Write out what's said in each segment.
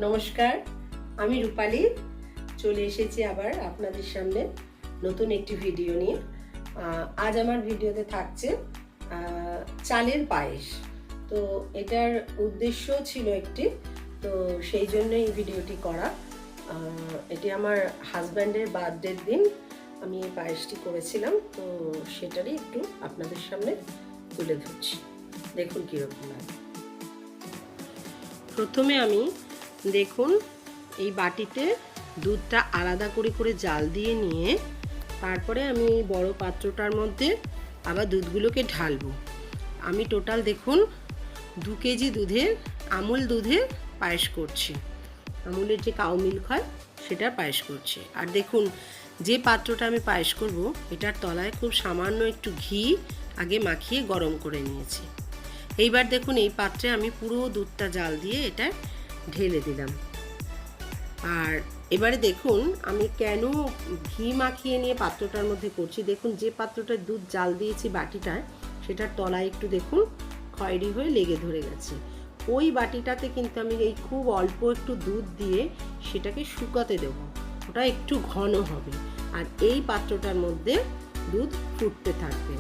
নমস্কার, আমি রূপালী চলে এসেছি আবার আপনাদের সামনে নতুন একটি ভিডিও নিয়ে। আজ আমার ভিডিওতে থাকছে চালের পায়েস। তো এটার উদ্দেশ্য ছিল একটি, তো সেই জন্য এই ভিডিওটি করা। এটি আমার হাজব্যান্ডের বার্থডের দিন আমি এই পায়েসটি করেছিলাম, তো সেটারই একটু আপনাদের সামনে তুলে ধরছি। দেখুন কীরকম লাগে। প্রথমে আমি দেখুন এই বাটিতে দুধটা আলাদা করে করে জাল দিয়ে নিয়ে তারপরে আমি এই বড় পাত্রটার মধ্যে আবার দুধগুলোকে ঢালবো। আমি টোটাল দেখুন 2 কেজি দুধের আমুল দুধের পায়েস করছি। আমুলের যে কাউ মিল্ক হয় সেটার পায়েস করছি। আর দেখুন যে পাত্রটা আমি পায়েস করব এটার তলায় খুব সামান্য একটু ঘি আগে মাখিয়ে গরম করে নিয়েছি। এইবার দেখুন এই পাত্রে আমি পুরো দুধটা জাল দিয়ে এটা ঢেলে দিলাম। আর এবারে দেখুন আমি কেন ঘি মাখিয়ে নিয়ে পাত্রটার মধ্যে করছি। দেখুন যে পাত্রটায় দুধ জাল দিয়েছি বাটিটায়, সেটার তলায় একটু দেখুন খয়েরি হয়ে লেগে ধরে গেছে। ওই বাটিটাতে কিন্তু আমি এই খুব অল্প একটু দুধ দিয়ে সেটাকে শুকাতে দেবো, ওটা একটু ঘন হবে। আর এই পাত্রটার মধ্যে দুধ ফুটতে থাকবে।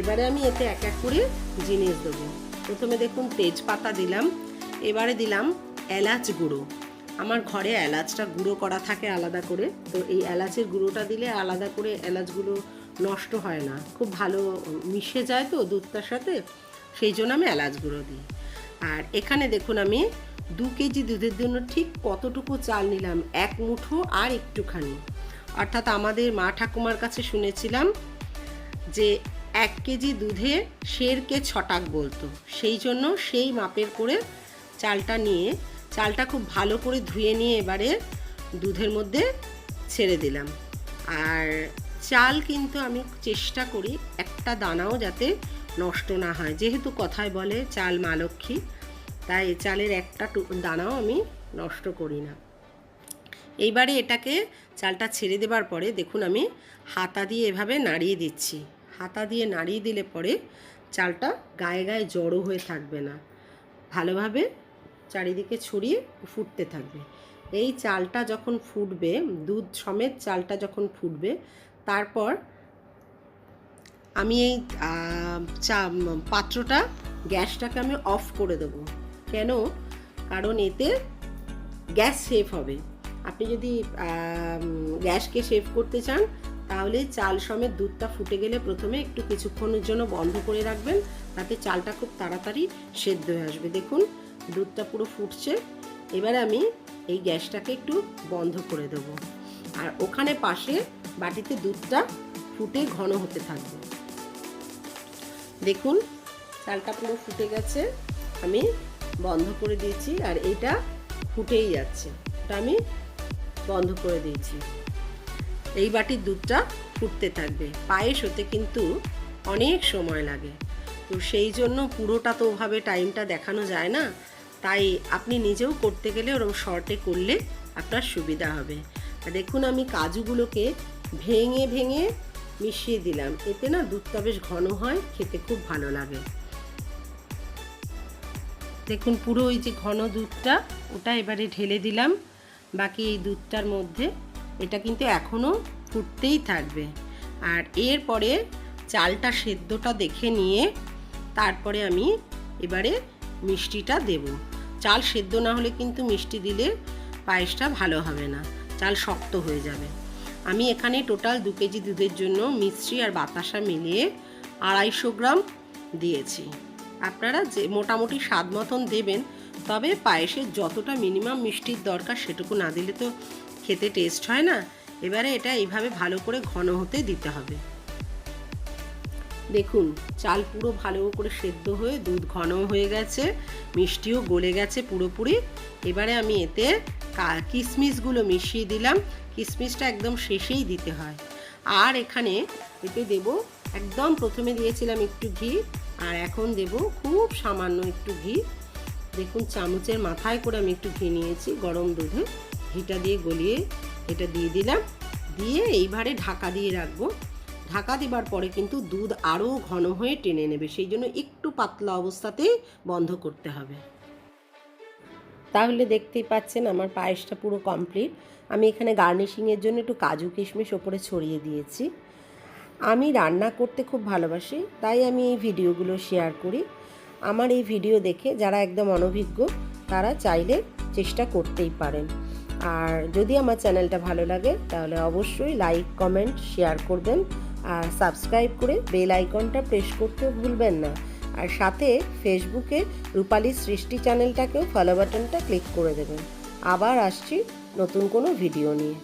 এবারে আমি এতে এক এক করে জিনিস দেবো। প্রথমে দেখুন তেজপাতা দিলাম, এবারে দিলাম এলাচ গুঁড়ো। আমার ঘরে এলাচটা গুঁড়ো করা থাকে আলাদা করে, তো এই এলাচের গুঁড়োটা দিলে আলাদা করে এলাচগুলো নষ্ট হয় না, খুব ভালো মিশে যায় তো দুধটার সাথে, সেই জন্য আমি এলাচ গুঁড়ো দিই। আর এখানে দেখুন আমি 2 কেজি দুধের জন্য ঠিক কতটুকু চাল নিলাম, 1 মুঠো আর একটুখানি। অর্থাৎ আমাদের মা ঠাকুমার কাছে শুনেছিলাম যে 1 কেজি দুধে শেরকে ছটাক বলতো, সেই জন্য সেই মাপের করে চালটা নিয়ে চালটা খুব ভালো করে ধুয়ে নিয়ে এবারে দুধের মধ্যে ছেড়ে দিলাম। আর চাল কিন্তু আমি চেষ্টা করি একটা দানাও যাতে নষ্ট না হয়, যেহেতু কথায় বলে চাল মা লক্ষ্মী, তাই চালের একটা দানাও আমি নষ্ট করি না। এইবারে এটাকে চালটা ছেড়ে দেবার পরে দেখুন আমি হাতা দিয়ে এভাবে নাড়িয়ে দিচ্ছি। হাতা দিয়ে নাড়িয়ে দিলে পরে চালটা গায়ে গায়ে জড়ো হয়ে থাকবে না, ভালোভাবে চারিদিকে ছড়িয়ে ফুটতে থাকবে। এই চালটা যখন ফুটবে, দুধ সমেত চালটা যখন ফুটবে, তারপর আমি এই পাত্রটা গ্যাসটাকে আমি অফ করে দেবো। কেন? কারণ এতে গ্যাস সেভ হবে। আপনি যদি গ্যাসকে সেভ করতে চান তাহলে চাল সমেত দুধটা ফুটে গেলে প্রথমে একটু কিছুক্ষণের জন্য বন্ধ করে রাখবেন, তাতে চালটা খুব তাড়াতাড়ি সেদ্ধ হয়ে আসবে। দেখুন দুধটা পুরো ফুটছে। এবারে আমি এই গ্যাসটাকে একটু বন্ধ করে দেবো, আর ওখানে পাশে বাটিতে দুধটা ফুটে ঘন হতে থাকবে। দেখুন চালটা পুরো ফুটে গেছে, আমি বন্ধ করে দিয়েছি। আর এইটা ফুটেই যাচ্ছে, ওটা আমি বন্ধ করে দিয়েছি। এই বাটির দুধটা ফুটতে থাকবে। পায়েস হতে কিন্তু অনেক সময় লাগে, তো সেই জন্য পুরোটা তো ওভাবে টাইমটা দেখানো যায় না, তাই আপনি নিজেও করতে গেলে ওরকম শর্টে করলে আপনার সুবিধা হবে। দেখুন আমি কাজুগুলোকে ভেঙে ভেঙে মিশিয়ে দিলাম, এতে না দুধটা বেশ ঘন হয়, খেতে খুব ভালো লাগে। দেখুন পুরো ওই যে ঘন দুধটা ওটা এবারে ঢেলে দিলাম বাকি এই দুধটার মধ্যে। এটা কিন্তু এখনও ফুটতেই থাকবে। আর এরপরে চালটা সেদ্ধটা দেখে নিয়ে তারপরে আমি এবারে মিষ্টিটা দেব। চাল সেদ্ধ না হলে কিন্তু মিষ্টি দিলে পায়েসটা ভালো হবে না, চাল শক্ত হয়ে যাবে। আমি এখানে টোটাল 2 কেজি দুধের জন্য মিশ্রি আর বাতাসা মিলিয়ে 250 গ্রাম দিয়েছি। আপনারা যে মোটামুটি স্বাদ মতন দেবেন, তবে পায়েসের যতটা মিনিমাম মিষ্টির দরকার সেটুকু না দিলে তো খেতে টেস্ট হয় না। এবারে এটা এইভাবে ভালো করে ঘন হতে দিতে হবে। দেখুন চাল পুরো ভালো করে সেদ্ধ হয়ে দুধ ঘন হয়ে গেছে, মিষ্টিও গলে গেছে পুরোপুরি। এবারে আমি এতে কিশমিশগুলো মিশিয়ে দিলাম। কিশমিশটা একদম শেষেই দিতে হয়। আর এখানে এতে দেব, একদম প্রথমে দিয়েছিলাম একটু ঘি, আর এখন দেব খুব সামান্য একটু ঘি। দেখুন চামচের মাথায় করে আমি একটু ঘি নিয়েছি, গরম দুধে ঘিটা দিয়ে গলিয়ে এটা দিয়ে দিলাম। দিয়ে এইবারে ঢাকা দিয়ে রাখবো। ঢাকা দেবার পরে কিন্তু দুধ আরও ঘন হয়ে টেনে নেবে, সেই জন্য একটু পাতলা অবস্থাতেই বন্ধ করতে হবে। তাহলে দেখতেই পাচ্ছেন আমার পায়েসটা পুরো কমপ্লিট। আমি এখানে গার্নিশিংয়ের জন্য একটু কাজু কিশমিশ ওপরে ছড়িয়ে দিয়েছি। আমি রান্না করতে খুব ভালোবাসি, তাই আমি এই ভিডিওগুলো শেয়ার করি। আমার এই ভিডিও দেখে যারা একদম অনভিজ্ঞ তারা চাইলে চেষ্টা করতেই পারেন। আর যদি আমার চ্যানেলটা ভালো লাগে তাহলে অবশ্যই লাইক, কমেন্ট, শেয়ার করবেন। আর সাবস্ক্রাইব করে বেল আইকনটা প্রেস করতেও ভুলবেন না। আর সাথে ফেসবুকে রূপালী সৃষ্টি চ্যানেলটাকেও ফলো বাটনটা ক্লিক করে দেবেন। আবার আসছি নতুন কোনো ভিডিও নিয়ে।